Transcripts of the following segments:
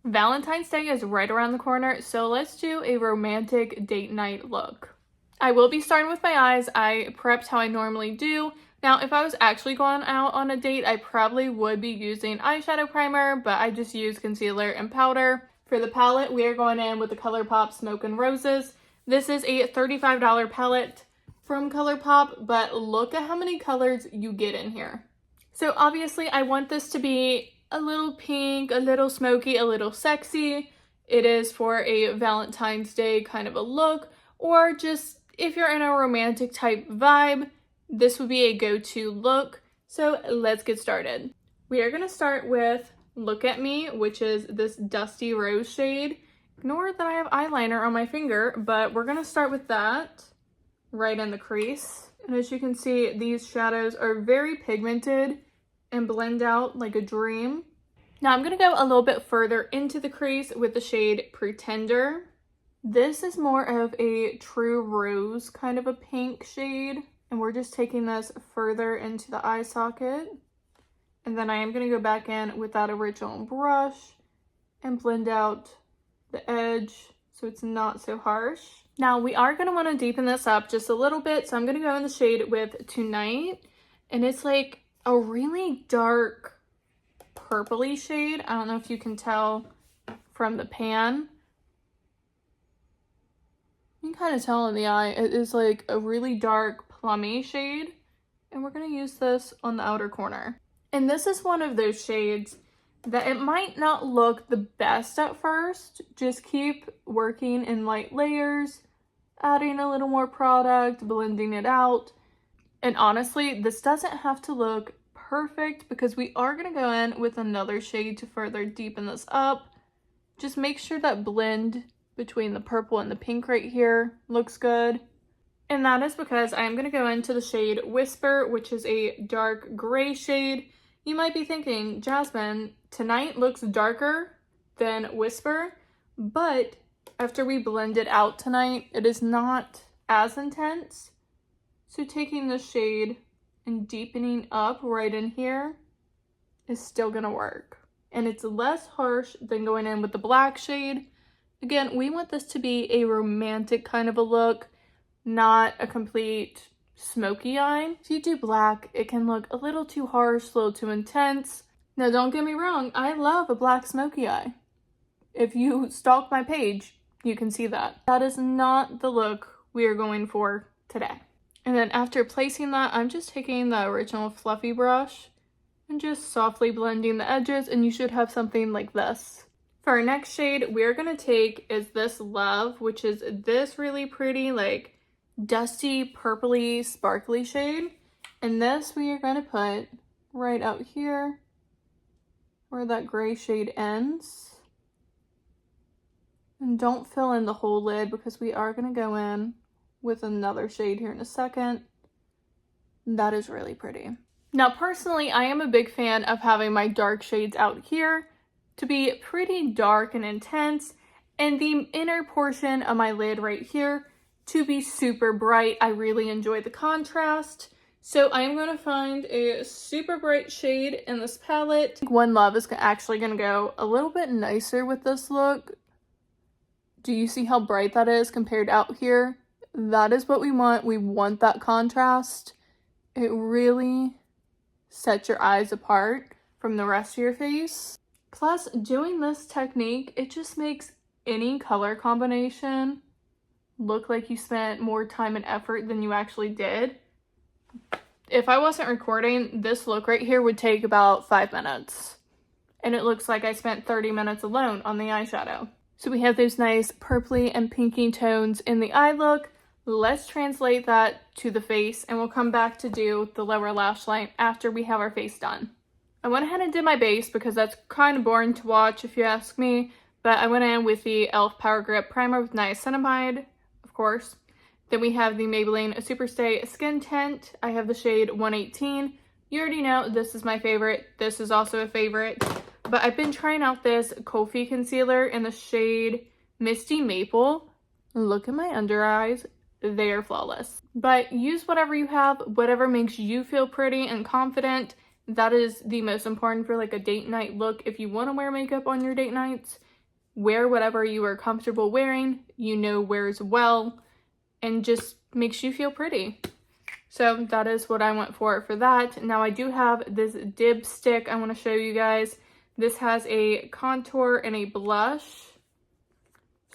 Valentine's Day is right around the corner, so let's do a romantic date night look. I will be starting with my eyes. I prepped how I normally do. Now, if I was actually going out on a date, I probably would be using eyeshadow primer, but I just use concealer and powder. For the palette, we are going in with the ColourPop Smoke and Roses. This is a $35 palette from ColourPop, but look at how many colors you get in here. So obviously, I want this to be a little pink, a little smoky, a little sexy. It is for a Valentine's Day kind of a look, or just if you're in a romantic type vibe, this would be a go-to look. So let's get started. We are going to start with Look at Me, which is this dusty rose shade. Ignore that I have eyeliner on my finger, but we're going to start with that right in the crease. And as you can see, these shadows are very pigmented and blend out like a dream. Now I'm going to go a little bit further into the crease with the shade Pretender. This is more of a true rose kind of a pink shade, and we're just taking this further into the eye socket. And then I am going to go back in with that original brush and blend out the edge so it's not so harsh. Now we are going to want to deepen this up just a little bit, so I'm going to go in the shade with Tonight, and it's like a really dark purpley shade. I don't know if you can tell from the pan. You can kind of tell in the eye. It is like a really dark plummy shade, and we're going to use this on the outer corner. And this is one of those shades that it might not look the best at first. Just keep working in light layers, adding a little more product, blending it out. And honestly, this doesn't have to look perfect because we are going to go in with another shade to further deepen this up. Just make sure that blend between the purple and the pink right here looks good. And that is because I'm going to go into the shade Whisper, which is a dark gray shade. You might be thinking, Jasmine, Tonight looks darker than Whisper, but after we blend it out tonight, it is not as intense. So taking the shade and deepening up right in here is still gonna work. And it's less harsh than going in with the black shade. Again, we want this to be a romantic kind of a look, not a complete smoky eye. If you do black, it can look a little too harsh, a little too intense. Now don't get me wrong, I love a black smoky eye. If you stalk my page, you can see that. That is not the look we are going for today. And then after placing that, I'm just taking the original fluffy brush and just softly blending the edges, and you should have something like this. For our next shade, we're going to take is this Love, which is this really pretty, like dusty, purpley, sparkly shade. And this we are going to put right out here where that gray shade ends. And don't fill in the whole lid because we are going to go in with another shade here in a second. That is really pretty. Now, personally, I am a big fan of having my dark shades out here to be pretty dark and intense, and the inner portion of my lid right here to be super bright. I really enjoy the contrast. So I am going to find a super bright shade in this palette. One Love is actually going to go a little bit nicer with this look. Do you see how bright that is compared out here? That is what we want. We want that contrast. It really sets your eyes apart from the rest of your face. Plus, doing this technique, it just makes any color combination look like you spent more time and effort than you actually did. If I wasn't recording, this look right here would take about 5 minutes. And it looks like I spent 30 minutes alone on the eyeshadow. So we have those nice purpley and pinky tones in the eye look. Let's translate that to the face, and we'll come back to do the lower lash line after we have our face done. I went ahead and did my base because that's kind of boring to watch if you ask me, but I went in with the e.l.f. Power Grip Primer with Niacinamide, of course. Then we have the Maybelline Superstay Skin Tint. I have the shade 118. You already know this is my favorite. This is also a favorite. But I've been trying out this Kofi concealer in the shade Misty Maple. Look at my under eyes. They are flawless. But use whatever you have, whatever makes you feel pretty and confident. That is the most important for like a date night look. If you want to wear makeup on your date nights, wear whatever you are comfortable wearing, you know wears well, and just makes you feel pretty. So that is what I went for that. Now I do have this dip stick I want to show you guys. This has a contour and a blush.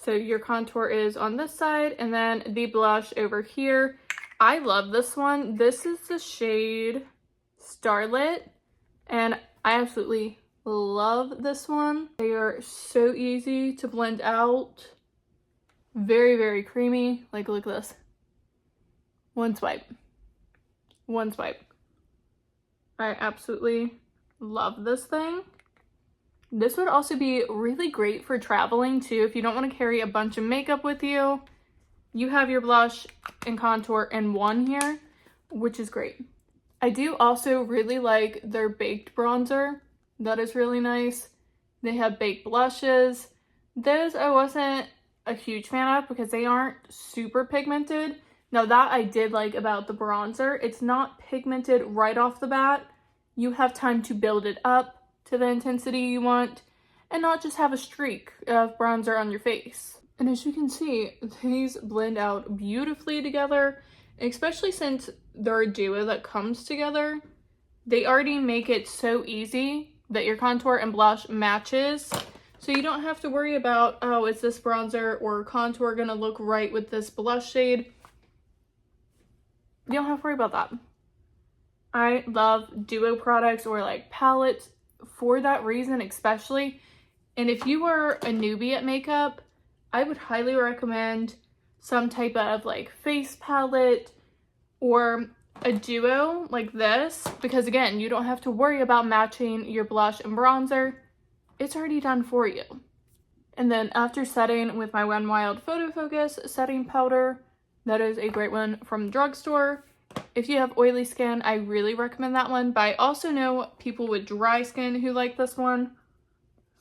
So your contour is on this side and then the blush over here. I love this one. This is the shade Starlit and I absolutely love this one. They are so easy to blend out. Very, very creamy. Like, look at this. One swipe. One swipe. I absolutely love this thing. This would also be really great for traveling too. If you don't want to carry a bunch of makeup with you, you have your blush and contour in one here, which is great. I do also really like their baked bronzer. That is really nice. They have baked blushes. Those I wasn't a huge fan of because they aren't super pigmented. Now that I did like about the bronzer, it's not pigmented right off the bat. You have time to build it up to the intensity you want and not just have a streak of bronzer on your face. And as you can see, these blend out beautifully together, especially since they're a duo that comes together. They already make it so easy that your contour and blush matches. So you don't have to worry about, oh, is this bronzer or contour gonna look right with this blush shade? You don't have to worry about that. I love duo products or like palettes for that reason especially. And if you are a newbie at makeup, I would highly recommend some type of like face palette or a duo like this, because again, you don't have to worry about matching your blush and bronzer. It's already done for you. And then after setting with my Wet n Wild Photo Focus setting powder, that is a great one from the drugstore. If you have oily skin, I really recommend that one, but I also know people with dry skin who like this one.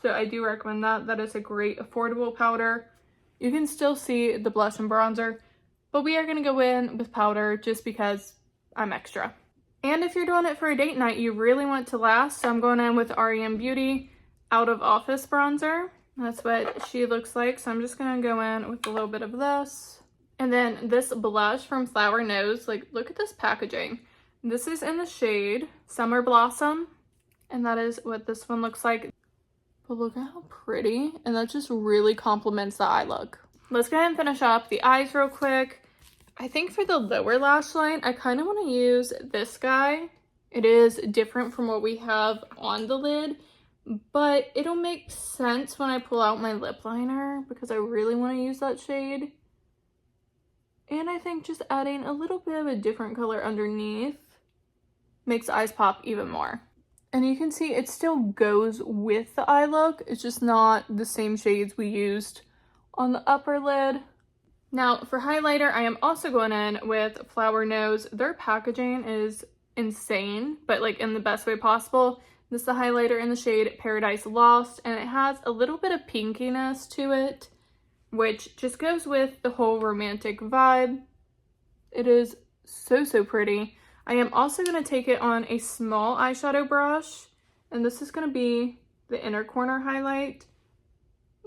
So I do recommend that. That is a great affordable powder. You can still see the blush and bronzer, but we are going to go in with powder just because I'm extra. And if you're doing it for a date night, you really want to last. So I'm going in with REM Beauty Out of Office Bronzer. That's what she looks like. So I'm just going to go in with a little bit of this. And then this blush from Flower Nose, like look at this packaging. This is in the shade Summer Blossom, and that is what this one looks like. But look at how pretty, and that just really complements the eye look. Let's go ahead and finish up the eyes real quick. I think for the lower lash line, I kind of want to use this guy. It is different from what we have on the lid, but it'll make sense when I pull out my lip liner because I really want to use that shade. And I think just adding a little bit of a different color underneath makes the eyes pop even more. And you can see it still goes with the eye look. It's just not the same shades we used on the upper lid. Now for highlighter, I am also going in with Flower Nose. Their packaging is insane, but like in the best way possible. This is the highlighter in the shade Paradise Lost, and it has a little bit of pinkiness to it, which just goes with the whole romantic vibe. It is so, so pretty. I am also going to take it on a small eyeshadow brush, and this is going to be the inner corner highlight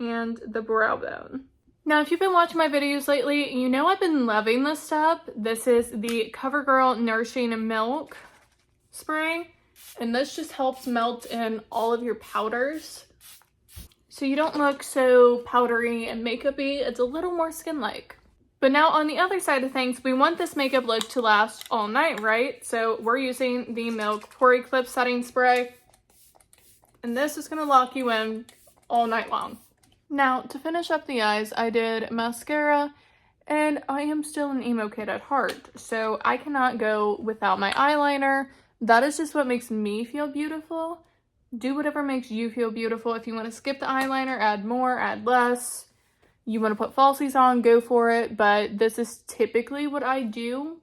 and the brow bone. Now, if you've been watching my videos lately, you know I've been loving this step. This is the CoverGirl Nourishing Milk spray, and this just helps melt in all of your powders, so you don't look so powdery and makeup-y. It's a little more skin-like. But now on the other side of things, we want this makeup look to last all night, right? So we're using the Milk Pore Clip Setting Spray. And this is going to lock you in all night long. Now, to finish up the eyes, I did mascara. And I am still an emo kid at heart. So I cannot go without my eyeliner. That is just what makes me feel beautiful. Do whatever makes you feel beautiful. If you want to skip the eyeliner, add more, add less. You want to put falsies on, go for it. But this is typically what I do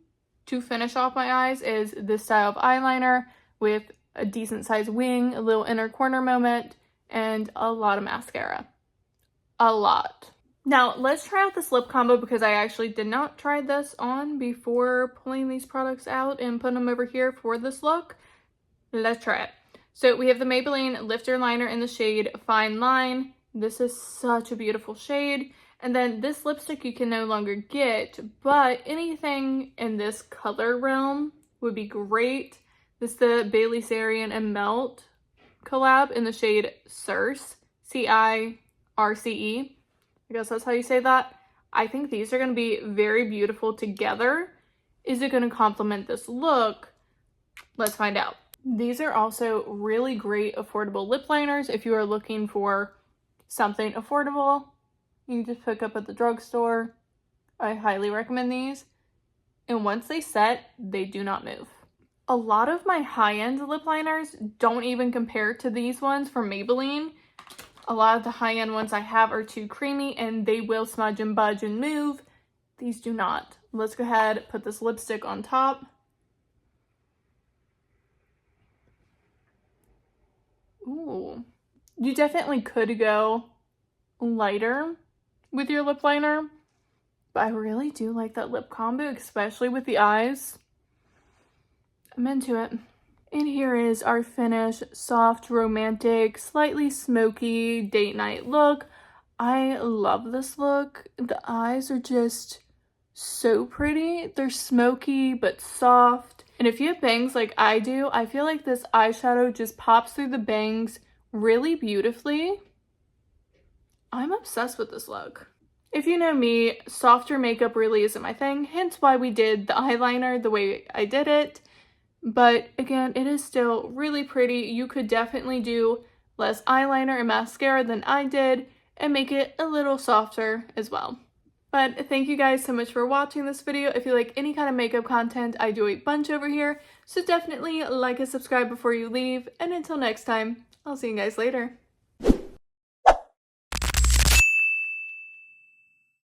to finish off my eyes, is this style of eyeliner with a decent sized wing, a little inner corner moment, and a lot of mascara. A lot. Now, let's try out this lip combo because I actually did not try this on before pulling these products out and putting them over here for this look. Let's try it. So we have the Maybelline Lifter Liner in the shade Fine Line. This is such a beautiful shade. And then this lipstick you can no longer get, but anything in this color realm would be great. This is the Bailey Sarian and Melt collab in the shade Circe, C-I-R-C-E. I guess that's how you say that. I think these are going to be very beautiful together. Is it going to complement this look? Let's find out. These are also really great affordable lip liners if you are looking for something affordable. You can just pick up at the drugstore. I highly recommend these. And once they set, they do not move. A lot of my high-end lip liners don't even compare to these ones from Maybelline. A lot of the high-end ones I have are too creamy and they will smudge and budge and move. These do not. Let's go ahead, put this lipstick on top. Ooh. You definitely could go lighter with your lip liner, but I really do like that lip combo, especially with the eyes. I'm into it. And here is our finished, soft, romantic, slightly smoky date night look. I love this look. The eyes are just so pretty. They're smoky but soft. And if you have bangs like I do, I feel like this eyeshadow just pops through the bangs really beautifully. I'm obsessed with this look. If you know me, softer makeup really isn't my thing, hence why we did the eyeliner the way I did it. But again, it is still really pretty. You could definitely do less eyeliner and mascara than I did and make it a little softer as well. But thank you guys so much for watching this video. If you like any kind of makeup content, I do a bunch over here. So definitely like and subscribe before you leave. And until next time, I'll see you guys later.